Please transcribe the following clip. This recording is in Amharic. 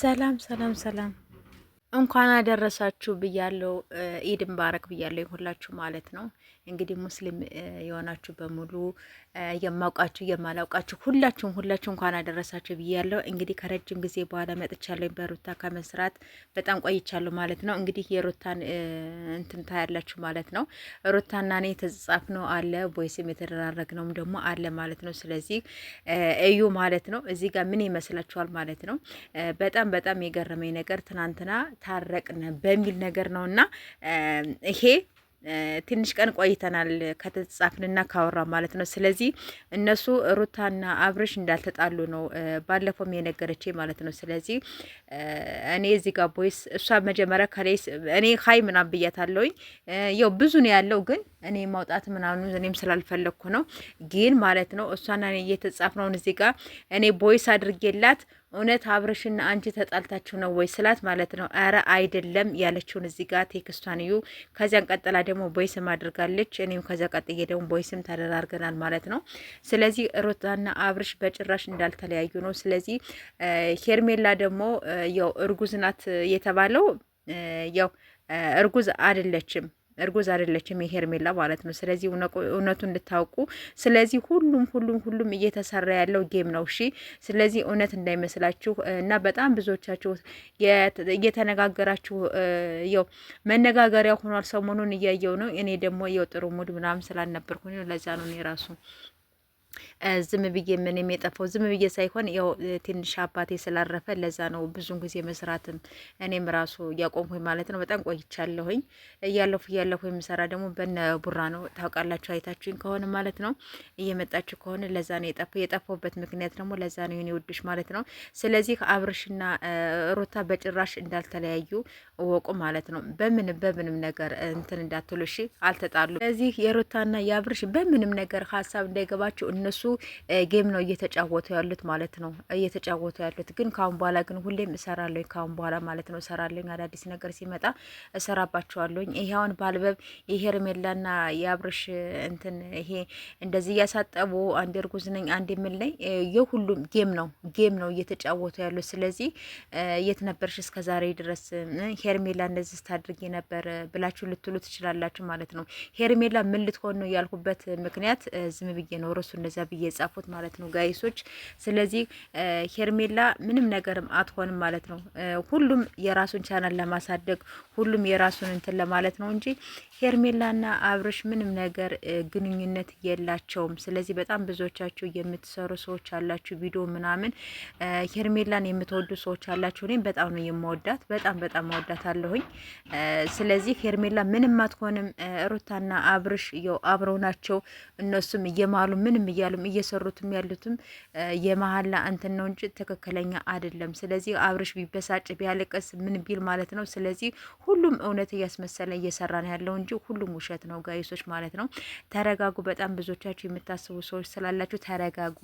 ሰላም ሰላም ሰላም እንኳን አደረሳችሁ ብያለሁ። ኢድ ሙባረክ ብያለሁ ሁላችሁ ማለት ነው። እንግዲህ ሙስሊም የሆናችሁ በሙሉ የማውቃችሁ የማላውቃችሁ ሁላችሁ እንኳን አደረሳችሁ ብያለሁ። እንግዲህ ከረጅም ጊዜ በኋላ መጥቻለሁ። በሩታ ከመስራት በጣም ቆይቻለሁ ማለት ነው። እንግዲህ የሩታን እንትን ታያላችሁ ማለት ነው። ሩታና እኔ የተጻጻፍ ነው አለ ቦይስም የተደራረግ ነውም ደግሞ አለ ማለት ነው። ስለዚህ እዩ ማለት ነው። እዚህ ጋር ምን ይመስላችኋል ማለት ነው። በጣም የገረመኝ ነገር ትናንትና ታረቅነ በሚል ነገር ነውና ይሄ ትንሽ ቀን ቆይተናል ከተጻፍንና ካወራ ማለት ነው። ስለዚህ እነሱ ሩታና አብርሽ እንዳልተጣሉ ነው ባለፈውም የነገረች ማለት ነው። ስለዚህ እኔ እዚህ ጋር ቦይስ እሷ መጀመሪያ ከላይ እኔ ሀይ ምናምን ብያታለሁኝ። ያው ብዙ ነው ያለው ግን እኔ ማውጣት ምናምን እኔም ስላልፈለግኩ ነው። ግን ማለት ነው እሷና እኔ እየተጻፍነውን እዚህ ጋር እኔ ቦይስ አድርጌላት እውነት አብርሽና አንቺ ተጣልታችሁ ነው ወይ ስላት ማለት ነው። አረ አይደለም ያለችውን እዚህ ጋር ቴክስቷን እዩ። ከዚያን ቀጥላ ደግሞ ቦይስም አድርጋለች። እኔም ከዛ ቀጥዬ ደግሞ ቦይስም ተደራርገናል ማለት ነው። ስለዚህ ሩታና አብርሽ በጭራሽ እንዳልተለያዩ ነው። ስለዚህ ሄርሜላ ደግሞ ያው እርጉዝ ናት የተባለው ያው እርጉዝ አይደለችም የሄርሜላ ማለት ነው። ስለዚህ እውነቱን እንድታውቁ። ስለዚህ ሁሉም እየተሰራ ያለው ጌም ነው። እሺ፣ ስለዚህ እውነት እንዳይመስላችሁ እና በጣም ብዙዎቻችሁ እየተነጋገራችሁ ያው መነጋገሪያ ሆኗል። ሰሞኑን እያየው ነው። እኔ ደግሞ ያው ጥሩ ሙድ ምናምን ስላልነበርኩኝ ለዛ ነው እኔ ራሱ ዝም ብዬ ምንም የጠፋው ዝም ብዬ ሳይሆን ያው ትንሽ አባቴ ስላረፈ ለዛ ነው ብዙን ጊዜ መስራትም እኔም ራሱ ያቆምኩኝ ማለት ነው። በጣም ቆይቻለሁኝ። እያለፉ የምሰራ ደግሞ በነ ቡራ ነው ታውቃላችሁ፣ አይታችሁኝ ከሆነ ማለት ነው። እየመጣችሁ ከሆነ ለዛ ነው የጠፋሁበት ምክንያት ደግሞ ለዛ ነው የኔ ውድሽ ማለት ነው። ስለዚህ አብርሽና ሩታ በጭራሽ እንዳልተለያዩ እወቁ ማለት ነው። በምንም ነገር እንትን እንዳትሉ እሺ። አልተጣሉ። ስለዚህ የሩታና የአብርሽ በምንም ነገር ሀሳብ እንዳይገባችሁ እነሱ ጌም ነው እየተጫወቱ ያሉት ማለት ነው። እየተጫወቱ ያሉት ግን ካሁን በኋላ ግን ሁሌም እሰራለሁ ካሁን በኋላ ማለት ነው። እሰራለሁ አዳዲስ ነገር ሲመጣ እሰራባቸዋለሁ። ይሄ አሁን ባልበብ የሄርሜላና የአብርሽ እንትን ይሄ እንደዚህ እያሳጠቡ አንድ እርጉዝ ነኝ አንድ የምልኝ የሁሉም ጌም ነው እየተጫወቱ ያሉት። ስለዚህ የት ነበርሽ እስከዛሬ ድረስ ሄርሜላ እንደዚህ ስታድርጊ ነበር ብላችሁ ልትሉ ትችላላችሁ ማለት ነው። ሄርሜላ ምን ልትሆን ነው ያልኩበት ምክንያት ዝም ብዬ ነው ርሱ እንደዛ ብዬ ጻፉት ማለት ነው ጋይሶች። ስለዚህ ሄርሜላ ምንም ነገርም አትሆንም ማለት ነው። ሁሉም የራሱን ቻናል ለማሳደግ ሁሉም የራሱን እንትን ለማለት ነው እንጂ ሄርሜላና አብርሽ ምንም ነገር ግንኙነት የላቸውም። ስለዚህ በጣም ብዙዎቻችሁ የምትሰሩ ሰዎች አላችሁ ቪዲዮ ምናምን ሄርሜላን የምትወዱ ሰዎች አላችሁ። እኔም በጣም ነው የምወዳት፣ በጣም እወዳታለሁኝ። ስለዚህ ሄርሜላ ምንም አትሆንም። ሩታና አብርሽ ያው አብረው ናቸው። እነሱም እየማሉ ምንም እያሉም እየሰሩትም ያሉትም የመሀላ እንትን ነው እንጂ ትክክለኛ አይደለም። ስለዚህ አብርሽ ቢበሳጭ ቢያለቀስ ምን ቢል ማለት ነው። ስለዚህ ሁሉም እውነት እያስመሰለ እየሰራ ነው ያለው እንጂ ሁሉም ውሸት ነው ጋይሶች ማለት ነው። ተረጋጉ። በጣም ብዙዎቻችሁ የምታስቡ ሰዎች ስላላችሁ ተረጋጉ።